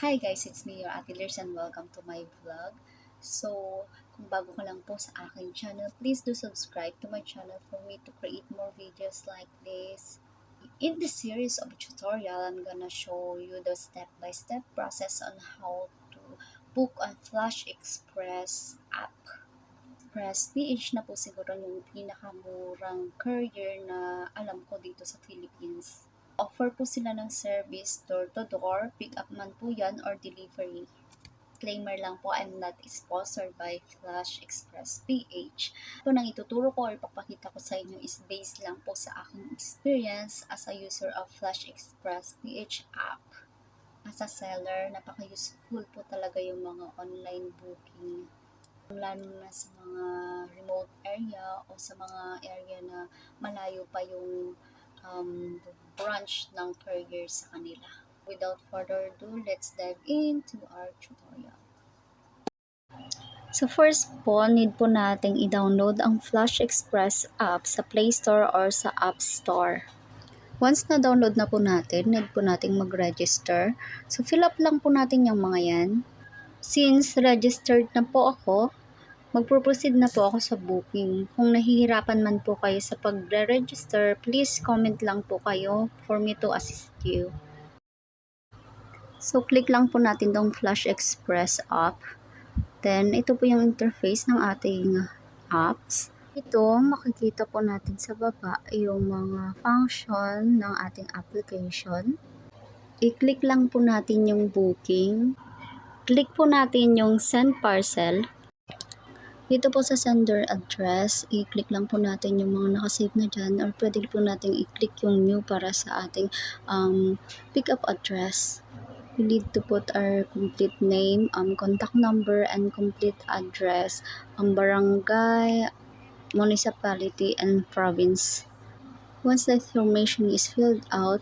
Hi guys, it's me, your Ate Lirs, and welcome to my vlog. So, kung bago ka lang po sa aking channel, please do subscribe to my channel for me to create more videos like this. In this series of tutorial, I'm gonna show you the step-by-step process on how to book on Flash Express app. Express PH na po siguro yung pinakamurang courier na alam ko dito sa Philippines. Offer po sila ng service door-to-door, pick up man po yan or delivery. Disclaimer lang po, I'm not sponsored by Flash Express PH. Ito nang ituturo ko or ipapakita ko sa inyo is based lang po sa aking experience as a user of Flash Express PH app. As a seller, napaka-useful po talaga yung mga online booking. Lalo na sa mga remote area o sa mga area na malayo pa yung branch ng courier sa kanila. Without further ado, let's dive into our tutorial. So first po, need po nating i-download ang Flash Express app sa Play Store or sa App Store. Once na-download na po natin, need po nating mag-register. So fill up lang po natin yung mga yan. Since registered na po ako, magpo-proceed na po ako sa booking. Kung nahihirapan man po kayo sa pagre-register, please comment lang po kayo for me to assist you. So, click lang po natin tong Flash Express app. Then, ito po yung interface ng ating apps. Ito, makikita po natin sa baba yung mga function ng ating application. I-click lang po natin yung booking. Click po natin yung send parcel. Dito po sa sender address, i-click lang po natin yung mga nakasave na dyan or pwede po natin i-click yung new para sa ating pick-up address. We need to put our complete name, contact number, and complete address, barangay, municipality, and province. Once the information is filled out,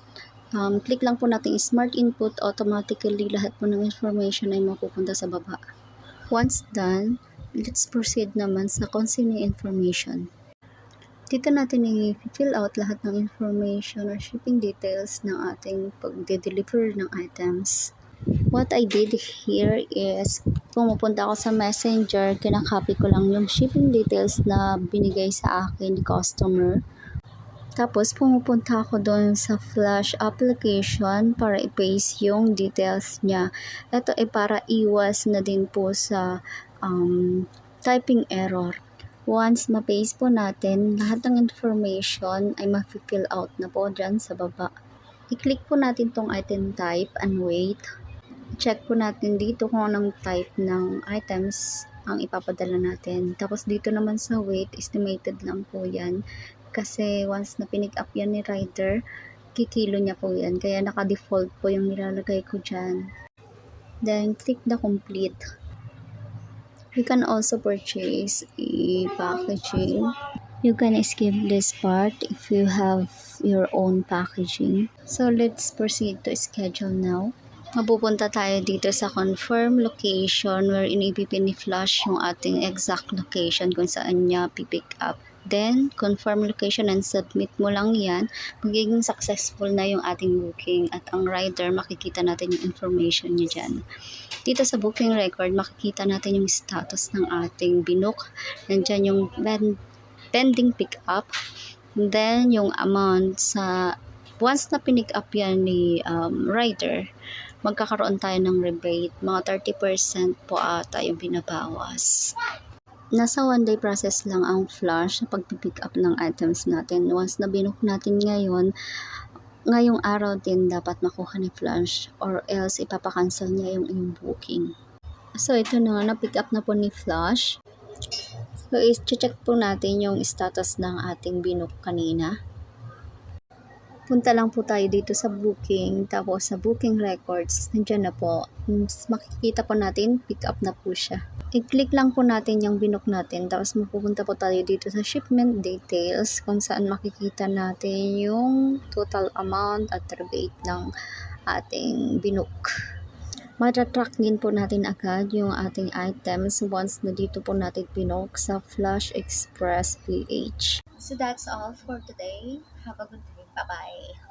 click lang po natin Smart Input. Automatically, lahat po ng information ay mapupunta sa baba. Once done, let's proceed naman sa consignee information. Dito natin i-fill out lahat ng information or shipping details ng ating pag-deliver ng items. What I did here is, pumupunta ako sa Messenger, kinakopy ko lang yung shipping details na binigay sa akin ni customer. Tapos, pumupunta ako doon sa Flash application para i-paste yung details niya. Ito ay para iwas na din po sa typing error. Once ma-paste po natin, lahat ng information ay ma-fill out na po dyan sa baba. I-click po natin tong item type and wait. Check po natin dito kung anong type ng items ang ipapadala natin. Tapos dito naman sa weight, estimated lang po yan. Kasi once na pinick up yan ni rider, kikilo niya po yan. Kaya naka-default po yung nilalagay ko dyan. Then, click the complete. You can also purchase a packaging. You can skip this part if you have your own packaging. So, let's proceed to schedule now. Mapupunta tayo dito sa confirm location wherein ipipini-flash yung ating exact location kung saan niya pipick up. Then, confirm location and submit mo lang yan. Magiging successful na yung ating booking at ang rider, makikita natin yung information niya dyan. Dito sa booking record, makikita natin yung status ng ating binook. Nandyan yung pending pick up. And then, yung amount sa once na pinick up yan ni rider, magkakaroon tayo ng rebate. Mga 30% po ata yung binabawas. Nasa 1 day process lang ang Flash sa pag-pick up ng items natin. Once na binook natin ngayong araw din dapat makuha ni Flash or else ipapakancel niya yung iyong booking. So ito na, na-pick up na po ni Flash. So i-check po natin yung status ng ating binook kanina. Punta lang po tayo dito sa booking, tapos sa booking records, nandiyan na po. Makikita po natin, pick up na po siya. I-click lang po natin yung binook natin, tapos mapupunta po tayo dito sa shipment details, kung saan makikita natin yung total amount at rebate ng ating binook. Matatrack din po natin agad yung ating items once na dito po natin binook sa Flash Express PH. So that's all for today. Have a good day. Bye-bye.